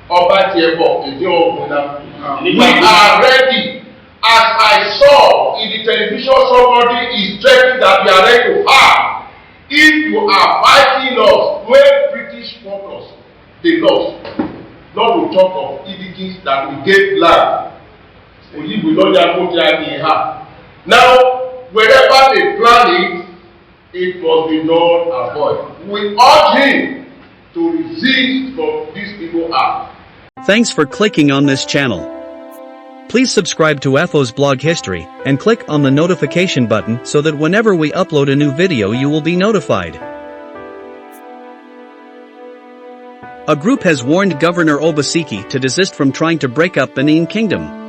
We are ready. As I saw in the television, somebody is threatening that we are ready to fight. If you are fighting us when British fought us, they lost. Not to talk of Enigie that we gave land. Now, wherever they plan it must be null and void. We urge him to resist from these people act. Thanks for clicking on this channel. Please subscribe to FO's blog history, and click on the notification button so that whenever we upload a new video you will be notified. A group has warned Governor Obaseki to desist from trying to break up Benin Kingdom.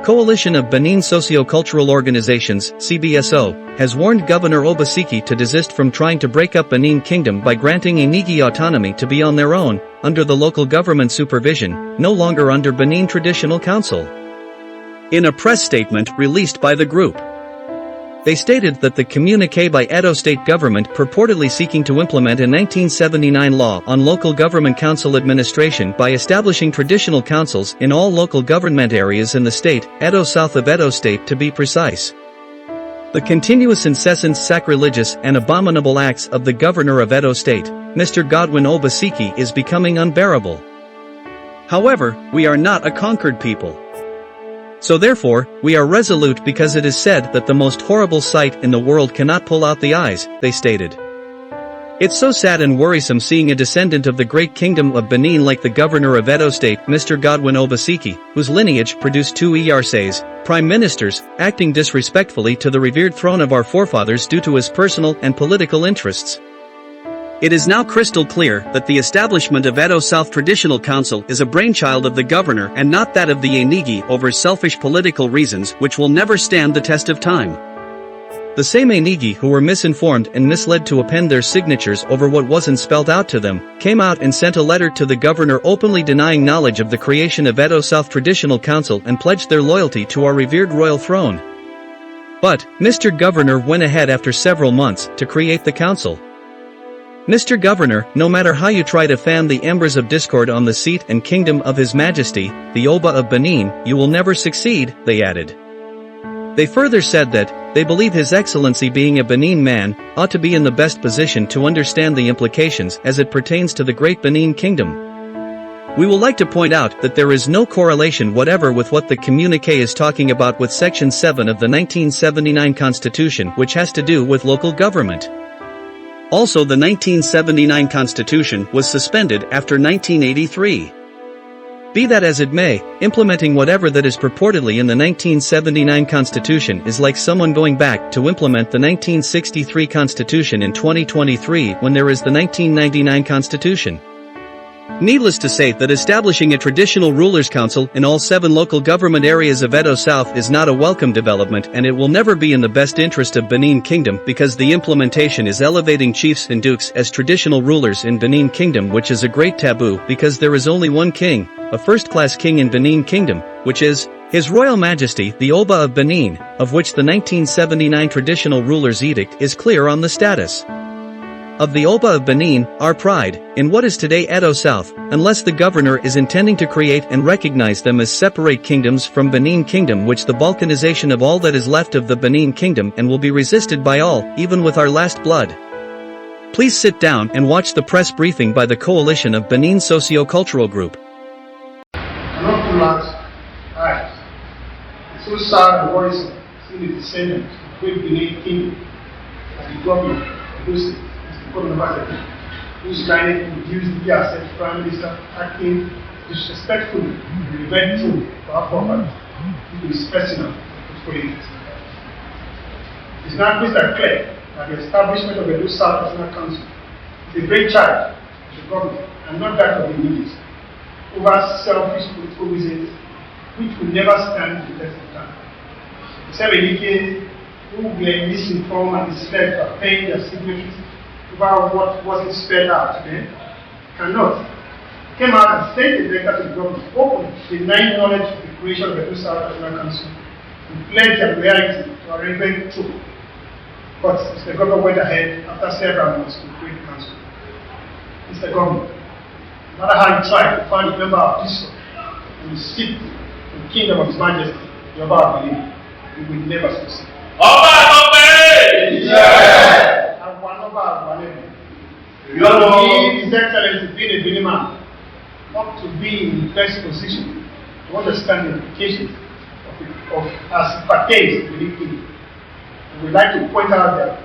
Coalition of Benin Socio-Cultural Organizations, CBSO, has warned Governor Obaseki to desist from trying to break up Benin Kingdom by granting Enigie autonomy to be on their own, under the local government supervision, no longer under Benin Traditional Council. In a press statement released by the group, they stated that the communiqué by Edo State government purportedly seeking to implement a 1979 law on local government council administration by establishing traditional councils in all local government areas in the state, Edo south of Edo State to be precise. The continuous incessant sacrilegious and abominable acts of the governor of Edo State, Mr. Godwin Obaseki, is becoming unbearable. However, we are not a conquered people. So therefore, we are resolute because it is said that the most horrible sight in the world cannot pull out the eyes, they stated. It's so sad and worrisome seeing a descendant of the great kingdom of Benin like the governor of Edo State, Mr. Godwin Obaseki, whose lineage produced two ERCs, prime ministers, acting disrespectfully to the revered throne of our forefathers due to his personal and political interests. It is now crystal clear that the establishment of Edo South Traditional Council is a brainchild of the governor and not that of the Enigie over selfish political reasons which will never stand the test of time. The same Enigie who were misinformed and misled to append their signatures over what wasn't spelled out to them, came out and sent a letter to the governor openly denying knowledge of the creation of Edo South Traditional Council and pledged their loyalty to our revered royal throne. But, Mr. Governor went ahead after several months to create the council. Mr. Governor, no matter how you try to fan the embers of discord on the seat and kingdom of His Majesty, the Oba of Benin, you will never succeed, they added. They further said that, they believe His Excellency being a Benin man, ought to be in the best position to understand the implications as it pertains to the great Benin Kingdom. We will like to point out that there is no correlation whatever with what the communiqué is talking about with Section 7 of the 1979 Constitution, which has to do with local government. Also, the 1979 Constitution was suspended after 1983. Be that as it may, implementing whatever that is purportedly in the 1979 Constitution is like someone going back to implement the 1963 Constitution in 2023 when there is the 1999 Constitution. Needless to say that establishing a traditional rulers' council in all 7 local government areas of Edo South is not a welcome development, and it will never be in the best interest of Benin Kingdom because the implementation is elevating chiefs and dukes as traditional rulers in Benin Kingdom, which is a great taboo because there is only one king, a first-class king in Benin Kingdom, which is His Royal Majesty the Oba of Benin, of which the 1979 Traditional Rulers Edict is clear on the status of the Oba of Benin, our pride, in what is today Edo South, unless the governor is intending to create and recognize them as separate kingdoms from Benin Kingdom, which the balkanization of all that is left of the Benin Kingdom and will be resisted by all, even with our last blood. Please sit down and watch the press briefing by the coalition of Benin Socio-Cultural Group. Not too much. Alright. It's so sad and worrisome seeing the descendants of great Benin Kingdom as the governor of Desist, Obaseki, whose lineage produced the as Prime Minister acting disrespectfully to the event true for our forefathers due to his personal politics. It's now crystal clear that the establishment of the Edo South National Council is a great charge of the government and not that of the Enigies over selfish political reasons which will never stand the test of time. The same Enigies who were misinformed and misled for paying their signatures about what wasn't spelled out to them came out and sent a letter to the government openly denying knowledge of the creation of the Edo South National Council and pledged their loyalty to our reverend truth. But Mr. Governor went ahead after several months to create the council. Mr. Governor, no matter how you try to find a member of this and you sit in the kingdom of His Majesty, the Oba of Benin, you will never succeed. And one Oba of Benin, His Excellency being a Benin man, ought to be in the best position to understand the implications of as it pertains to the Benin Kingdom. And we'd like to point out that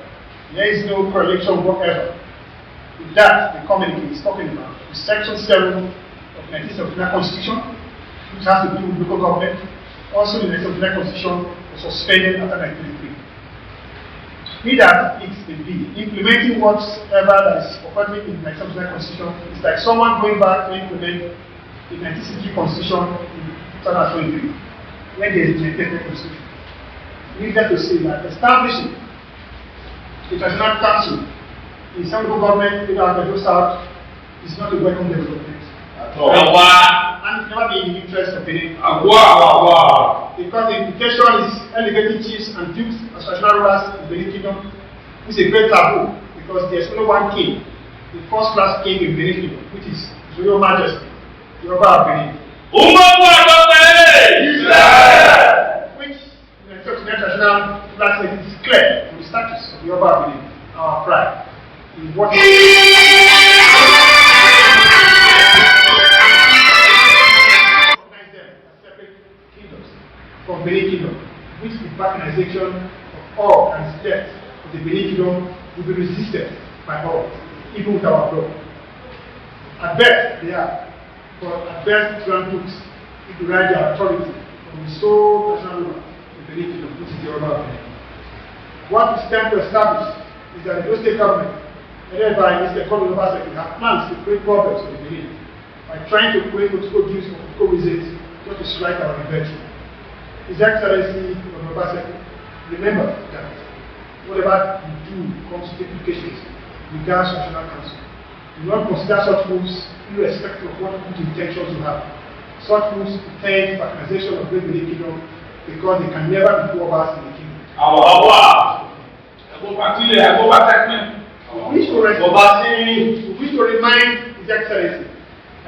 there is no correlation whatever with that the community is talking about. The Section 7 of the 1979 Constitution, which has to do with local government, also the 1979 Constitution was suspended after 1983. Be that it may be, implementing whatever that is purported in the 1979 Constitution is like someone going back to implement the 1963 Constitution in 2023, when there is a 1983 Constitution. Needless to say that establishing the International Council in some local government, either at the South, is not a welcome development. And it's never been in the interest of Benin. Because the implication is elevating chiefs and dukes as traditional rulers in Benin Kingdom is a great taboo, because there's only one king, the first class king in Benin Kingdom, which is His Royal Majesty, the Oba of Benin. Which in the international flag it is clear from the status of the Oba of Benin, our pride. In what from Benin Kingdom, which the balkanization of all and steps of the Benin Kingdom will be resisted by all, even with our blood. At best, they are, but at best, Grand Dukes will derive their authority from the sole national ruler of the Benin Kingdom, which is the Oba of Benin. What is time to establish is that the state government, headed by Mr. Obaseki, have plans to create problems for the Benin by trying to create political deals for political reasons just to strike our revenge. His Excellency Obaseki, remember that whatever you do comes to implications regards National Council. Do not consider such moves irrespective of what good intentions you have. Such moves pretend balkanization of Great Benin Kingdom because they can never be two Obas in the kingdom. We wish to remind His Excellency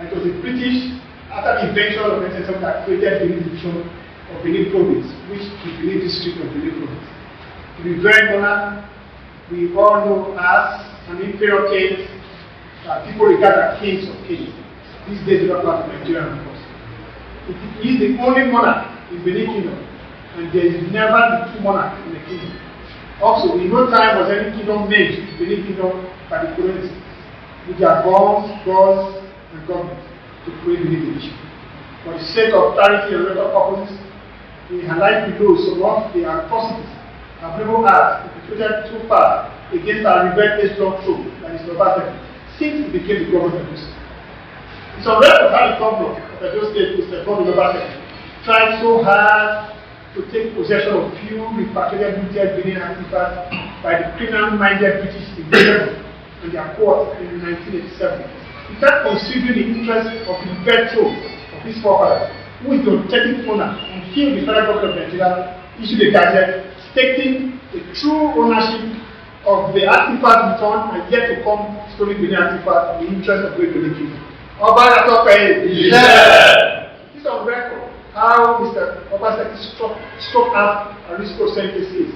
that it was the British, after the invention of 1970, that created Benin Division of Benin Province, which is the Benin District of Benin Province. To be very honest, we all know as an imperial king that people regard as kings of kings. These days, we are part of Nigeria, of course. It is the only monarch in Benin Kingdom, and there is never the two monarchs in the kingdom. Also, in no time was any kingdom made in Benin Kingdom by the colonists, with their bombs, laws, and government to create Benin Division. For the sake of clarity and record purposes, we highlight below some of the atrocities and criminal acts perpetrated too far against our revered Islam throne, that is Obaseki, since he became the government of Edo State. It's on record how the governor of Edo State, Mr. Obaseki, tried so hard to take possession of few repatriated military Benin artifacts by the criminal-minded British invaders and their court in 1987. Without considering the interest of the revered throne of his forefathers, who is the authentic owner, until the federal government of Nigeria issued a gazette stating the true ownership of the artifact returned and yet to come stolen Benin artifacts in the interest of Great Benin Kingdom. This on record how Mr. Obaseki struck out Arisco Sentencing,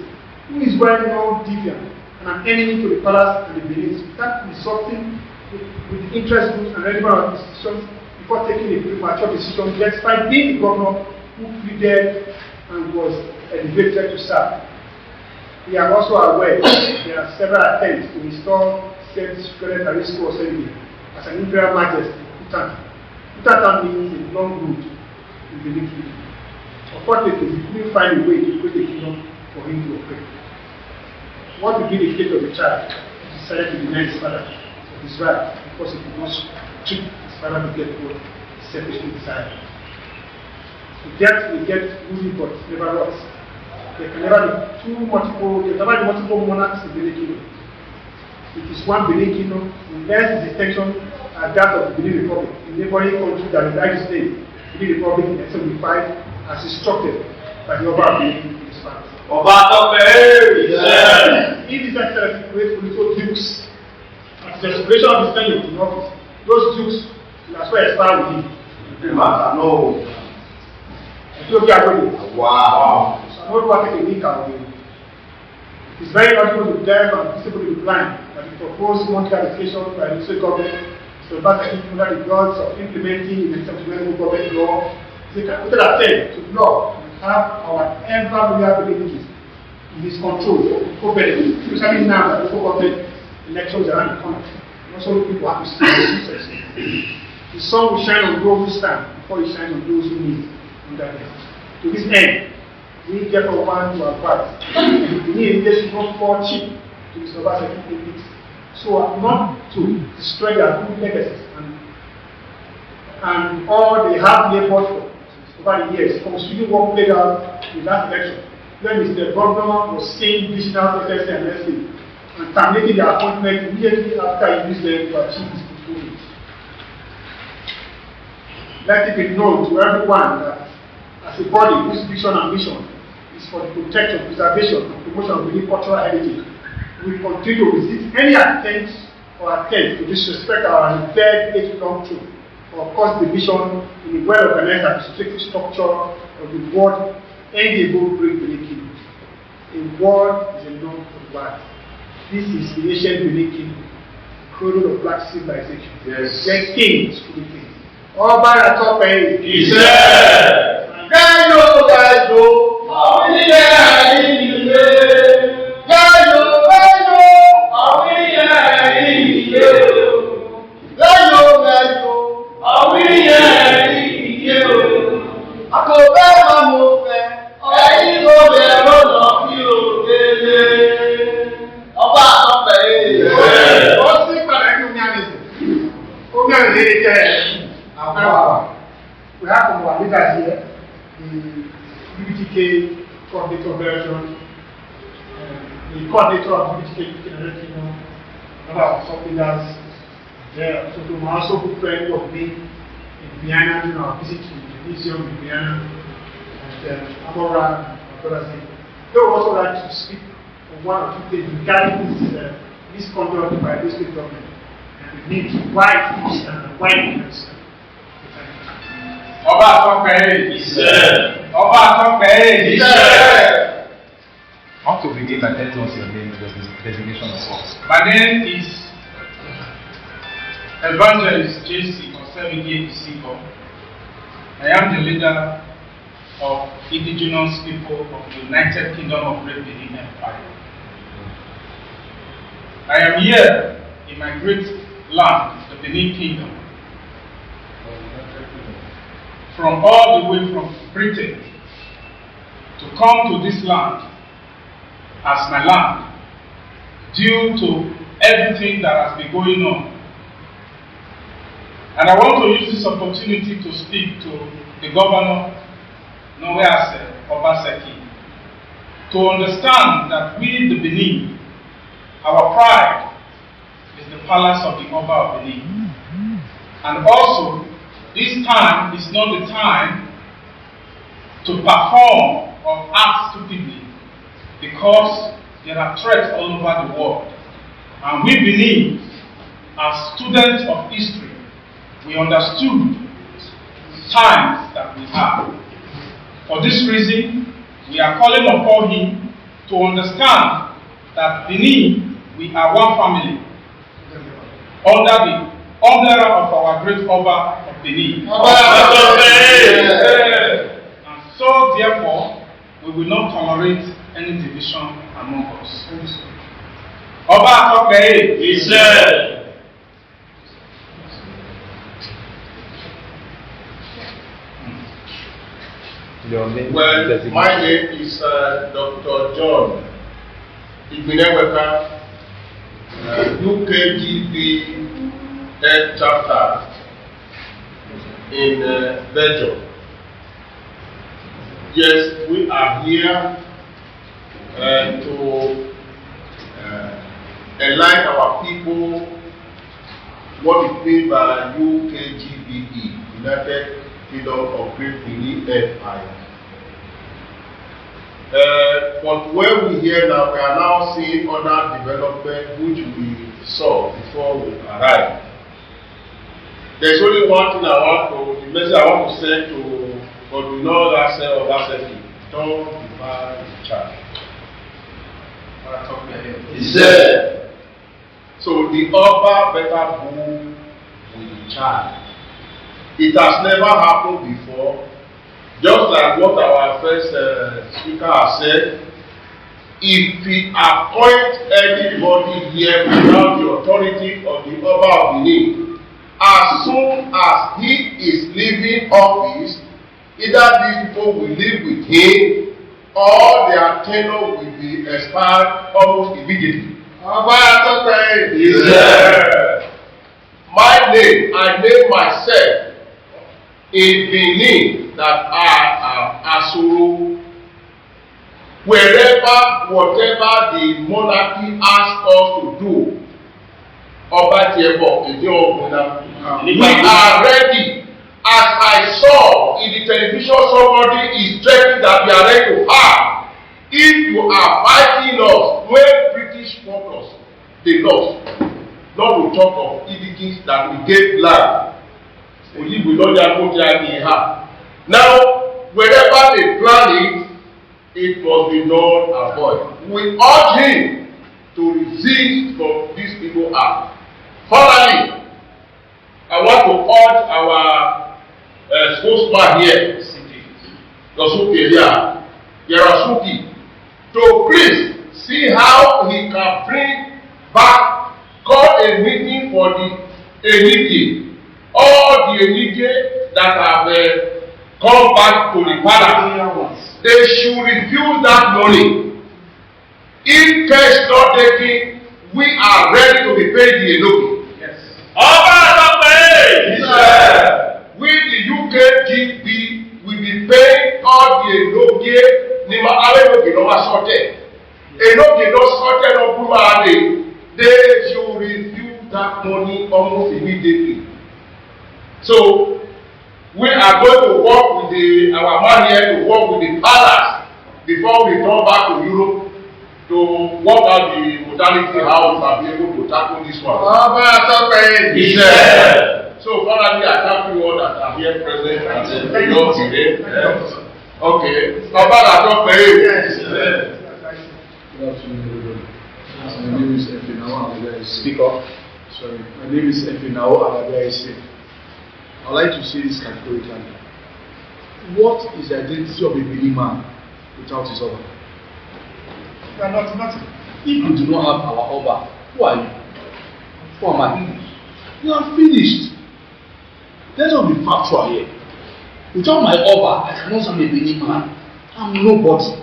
who is well-known deviant and an enemy to the palace and the Benin, without resulting with the interest groups and relevant institutions before taking a premature decision, despite being the governor who pleaded and was elevated to serve. We are also aware there are several attempts to install said secret Arisco Sentencing as an imperial majesty, Utata. Utata means a long route in the Benin Kingdom. Unfortunately, we couldn't find a way to create a kingdom for him to operate. What would be the fate of the child who decided to deny his father of his right because he could not treat his father to get what he selfishly desired? We get ruling, but never lost. There can never be multiple monarchs in Benin Kingdom. It is one Benin Kingdom, unless the distinction as that of the Benin Republic, in neighboring countries that reside today. Benin Republic in 1975 as instructed by the Oba of Benin in his palace. If His Excellency creates political dukes at the expiration of his tenure in office, those dukes That's why I start with him. No. Ethiopia. Wow. So I'm not going to take a week. It's very valuable to them and visible to the blind that the proposed monthly allocation by the state government to Obaseki under the guise of implementing the supplemental government law is a capital attempt to block and have our ever-real abilities in this control for benefit, especially now that local government elections are around the corner. Also, people have to see the success. The sun will shine on those who stand before it shines on those who need under them. To this end, we therefore want to advise the leadership not fall cheap to the Obaseki elites, so not to destroy their good legacies and all they have labored for over the years, considering what played out in that election, when Mr. Governor was saying visionary protest and mercy and terminating their appointment immediately after he used them to achieve his goals. Let it be known to everyone that as a body whose vision and mission is for the protection, preservation, and promotion of Benin cultural heritage, we will continue to resist any attempt to disrespect our revered age-long truth or cause division in the well-organized administrative structure of the world enable great Benin Kingdom. A word is a norm for the world. This is the ancient Benin Kingdom, the cradle of black civilization. Yes. Their kings to be kings. Ọba àtọ́pẹ́ Iṣẹ́. Gáyò gáyò. Ọ̀wíyẹ ìyè. Gáyò gáyò. Ọ̀wíyẹ ìyè. Gáyò gáyò. Ọ̀wíyẹ ìyè. Àkọ́bẹ́ máa mú fẹ́. Ẹyin tó bẹ̀ lọ́nà bí òkèlè. Ọba àtọ́pẹ́ Iṣẹ́. Ó sì padà ní omi àmì. Omi àmì lè jẹ́ we have from our leaders here, the UBTK coordinator version, the coordinator of UBTK Kingdom, number of sub leaders there. So we also good friend of me in Vienna during our visit to the museum in Vienna, and Amora and brothers. They would also like to speak on one or two things regarding this misconduct by the state government and the need to wide peace and wide peace. Ọba àtọ́pẹ́ Iṣẹ́. Ọba àtọ́pẹ́ Iṣẹ́. I want to begin by telling us your name and the designation of us. My name is Evangelist JC Enigie Isiko. I am the leader of indigenous people of the United Kingdom of Great Benin Empire. I am here in my great land, the Benin Kingdom, from all the way from Britain to come to this land as my land due to everything that has been going on. And I want to use this opportunity to speak to the governor, Obaseki, to understand that we, the Benin, our pride is the palace of the Oba of Benin. And also, this time is not the time to perform or act stupidly, because there are threats all over the world. And we believe, as students of history, we understood the times that we have. For this reason, we are calling upon him to understand that Benin, we are one family under the umbrella of our great Oba of Benin. And so, therefore, we will not tolerate any division among us. Oba àtọ́pẹ́ Iṣẹ́. Well, my name is Dr. John Igbineweka, UKGB Head Chapter in Belgium. Yes, we are here to enlighten our people what is meant by UKGBE, United Kingdom of Great Benin Empire. But where we here now, we are now seeing other development which we saw before we arrived. there's only one thing the message I want to send to, but we know that Obaseki, don't divide the child. He said, so the Oba better move with the child. It has never happened before. Just like what our first speaker has said, if we appoint anybody here without the authority of the Oba of Benin, as soon as he is leaving office, either these people will live with him or their tenure will be expired almost immediately. My name, I name myself in Benin that I am Asuru. Whatever the monarchy asks us to do, we are ready. As I saw in the television, somebody is threatening that we are ready to have. If you are fighting us when British fought us, they lost. Not to talk of Enigie that we gave land. Now, wherever they plan it must be done and avoid. We urge him to resist from these people act. Finally, I want to urge our spokesman here, Yarasuki, to please see how he can bring back, call a meeting for the Enigie, all the Enigie that have come back to the palace. They should refuse that money. If cash not taken, we are ready to be paid the Enogi. Yes. We, the UKGB, will be paying all the Enogi. Enogi no sorted of Bumade. They should refuse that money almost immediately. So, we are going to work with our man here to work with the palace before we come back to Europe to work out the modality how we can be able to tackle this one. So finally, I thank you all that are here present and your today. Okay. Good afternoon, my name is Efinao Abadai. Speaker. Sorry, my name is Efinao Abadai. I'd like to say this categorically. What is the identity of a Benin man without his Oba? You are nothing. If you do not have our Oba, who are you? Who am I? You are finished. Let's not be factual here. Without my Oba, I cannot say I'm a Benin man. I'm nobody.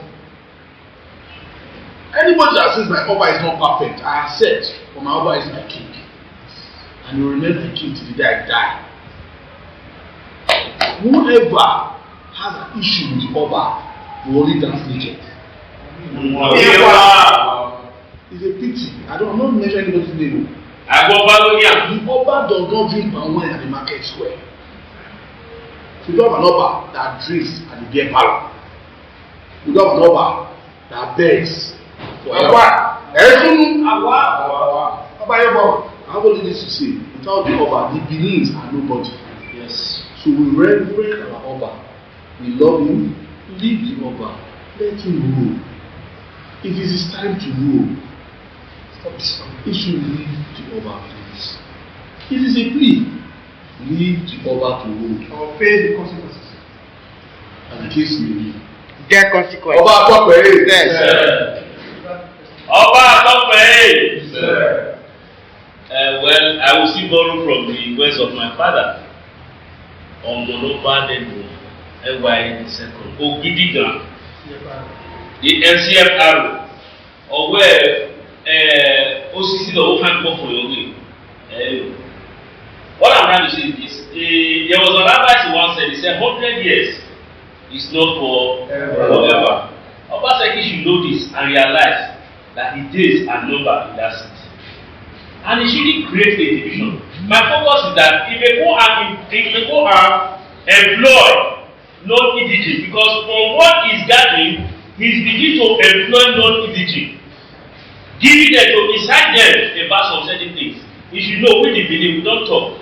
Anybody that says my Oba is not perfect, I accept, but my Oba is my king. And you remain my king till the day I die. Whoever has an issue with the Oba will only dance naked. It's a pity. I'm not mentioning anybody's name. The Oba does not drink palm wine at the market square. So you don't have an Oba that drinks at the beer parlor. You don't have an Oba that begs for help. I have only this to say. Without the Oba, the Benins are nobody. Yes. So we reverence our Oba. We love him. Leave the Oba. Let him rule. It is his time to rule. He should leave the Oba, please. It is a plea. Leave the Oba to rule. Or pay the consequences. And the case may be. Get consequences. Oba Atokpe. Yes. Oba Atokpe. Well, I will still borrow from the words of my father. Omoloba Denu, NY second, Ogidigan, the NCFR, or where OCC the open book for your way. What I'm trying to say is this: there was an advice he once said. He said, 100 years is not forever. Obaseki should know this and realize that his days are numbered in that city. And he shouldn't create a division. My focus is that he may go and employ non-Enigie, because from what he's gathering, he's beginning to employ non-Enigie, giving them to incite them about some certain things. You should know, we the Benin, we don't talk.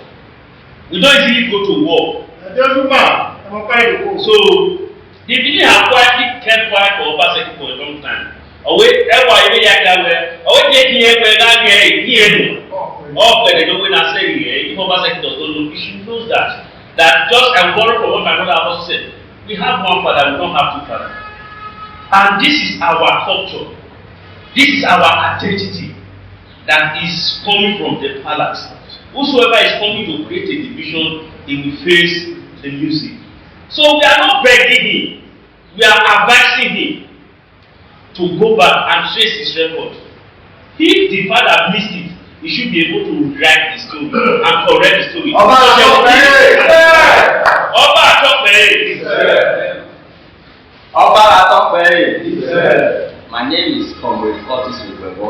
We don't usually go to war. So the Benin have quietly kept quiet for Obaseki for a long time. Always, every if Obaseki does not know, she knows that just I borrow from what my mother also said. We have one father, we don't have two fathers. And this is our culture. This is our identity that is coming from the palace. Whosoever is coming to create a division, he will face the music. So we are not begging him, we are advising him to go back and trace his record. If the father missed it, he should be able to write the story and correct the story. My name is Comrade Curtis Ugbebo.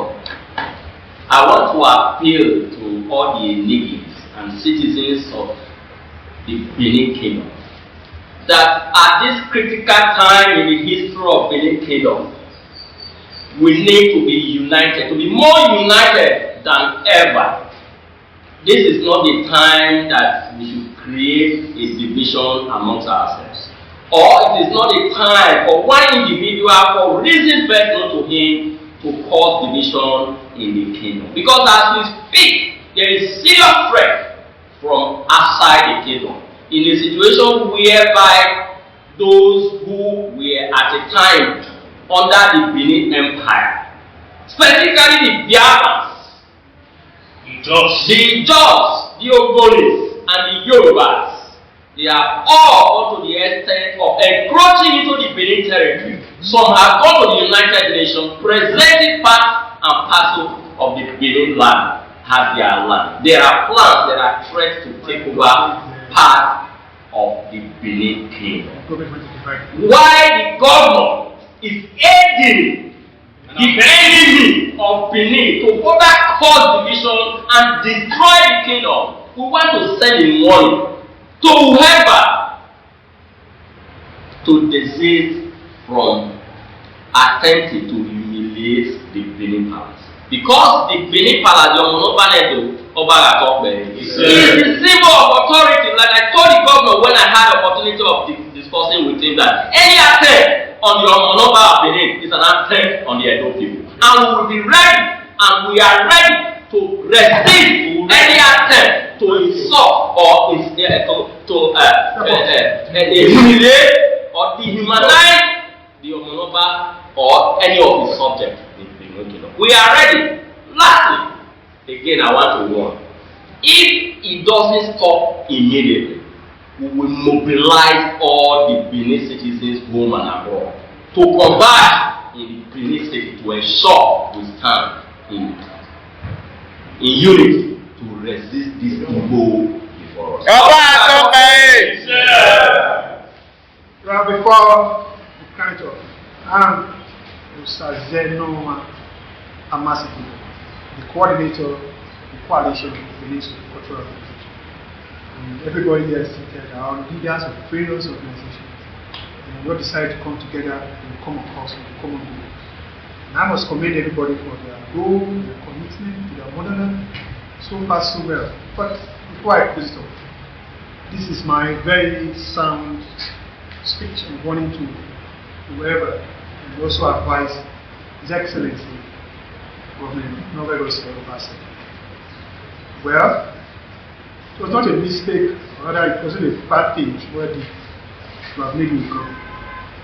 I want to appeal to all the Enigies and citizens of the Benin Kingdom that at this critical time in the history of Benin Kingdom, we need to be united, to be more united than ever. This is not the time that we should create a division amongst ourselves. Or it is not a time for one individual, for reasons best known to him, to cause division in the kingdom. Because as we speak, there is serious threat from outside the kingdom. In a situation whereby those who were at the time under the Benin Empire, specifically the Biafrans, the Jaws, the Ogolis, and the Yorubas, they are all to the extent of encroaching into the Benin territory. Some have gone to the United Nations, presented part and parcel of the Benin land as their land. There are plans, there are threats to take over part of the Benin Kingdom. Why the governor is aiding the enemy of Benin to further cause division and destroy the kingdom? We want to send a warning to whoever to desist from attempting to humiliate the Benin Palace. Because the Benin Palace, is the symbol of authority. Like I told the governor when I had the opportunity of discussing with him that any attempt on the Omonoba of Benin is an attempt on the Edo people. And we will be ready, and we are ready to resist any attempt to insult or humiliate or dehumanize the Omonoba or any of his subjects in the kingdom. We are ready. Lastly, again, I want to warn. If it doesn't stop immediately, we will mobilize all the Benin citizens home and abroad to combat in the Benin city to ensure we stand in unity to resist this evil before us. Well, before we kind of, I'm Mr. Zenoma Obaseki, the coordinator of the coalition of the Benin Socio-Cultural Organization. And everybody here is seated, our leaders of various organizations. And we all decided to come together and come across with a common goal. And I must commend everybody for their goal, their commitment to their motherland. So far, so well. But before I close up, this is my very sound speech and warning to whoever, and also advise His Excellency, Governor Obaseki. Well, it was not a mistake, or rather, it wasn't a bad thing where to have made me come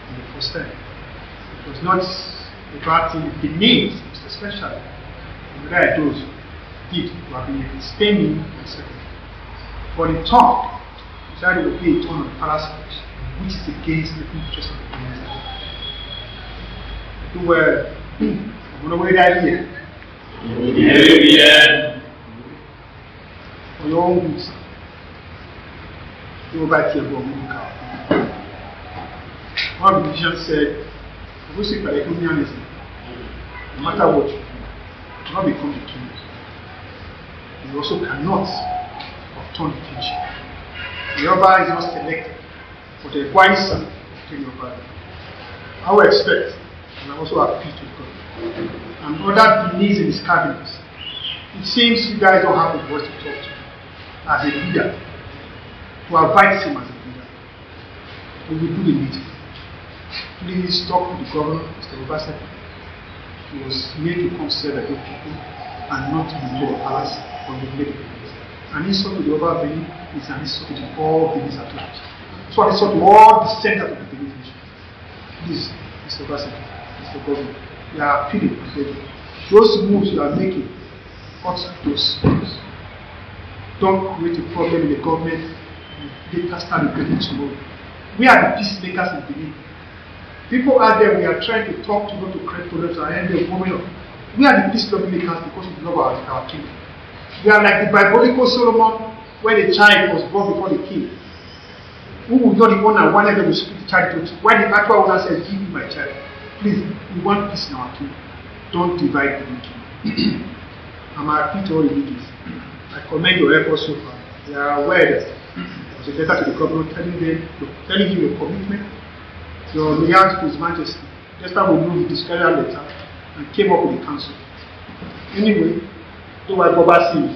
in the first time. It was not a bad thing beneath, especially, the guy those did to have been extending himself. But in turn, he decided to pay a turn on palace, which is against the interest of the community. Do well. I'm going to wait out here. For your own good. You go back here, go move the car. One of the musicians said, no matter what you do, you cannot become the king. You also cannot overturn the kingship. The Yoruba is not selected, but the wiser king Yoruba. I will expect, and I also appeal to God, and other Benin's in his cabinet. It seems you guys don't have a voice to talk to. As a leader, to advise him as a leader. We will do the meeting. Please talk to the governor, Mr. Obaseki. He was made to come serve the people and not to be the palace or the lady. An insult to the Oba Benin is an insult to all Benin at large. So an insult to all the center of the Benin nation. Please, Mr. Obaseki, Mr. Governor, we are appealing and begging. Those moves you are making ought those moves. Don't create a problem in the government and later start regretting tomorrow. We are the peacemakers in Benin. People out there, we are trying to talk to not to create problems and end the moment of. We are the peace makers because we love our king. We are like the biblical Solomon, where the child was born before the king. Who would not the owner wanted them to speak the child to? Why the actual owner says, "Give me my child." Please, we want peace in our king. Don't divide the king. I'm happy to all the leaders. I commend your efforts so far. They are aware that there was a letter to the governor telling him your commitment, your loyalty to His Majesty. Just that we know he discarded that letter and came up with the council. Anyway, so I go back to you.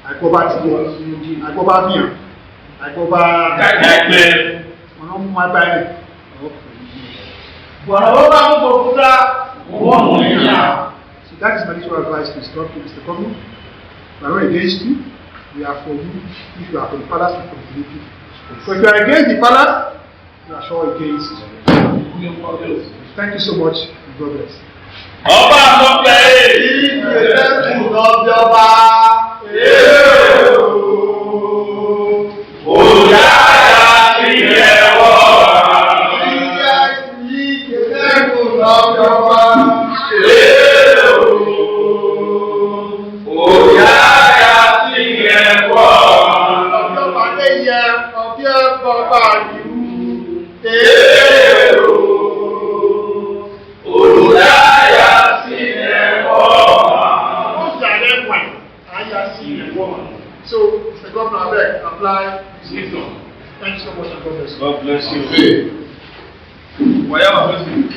I go back to you. I go back here. I go back. So that is my little advice to Mr. Governor. We are not against you. We are for you. If you are for the palace, we are for the people. So if you are against the palace, you are sure against. Thank you so much. God bless. Ọba àtọ́pẹ́ ìgbésẹ̀kùn lọ́jọ́ba òyàrá sí ẹ̀wọ̀ ìgbésẹ̀kùn lọ́jọ́ba òyàrá sí ẹ̀wọ̀ ọjọ́ba lè yẹ ọbẹ̀ bọ́bá ìlú So, Mr. Governor, I beg, apply this wisdom. Thank you so much, and God bless you. God bless you. Whatever.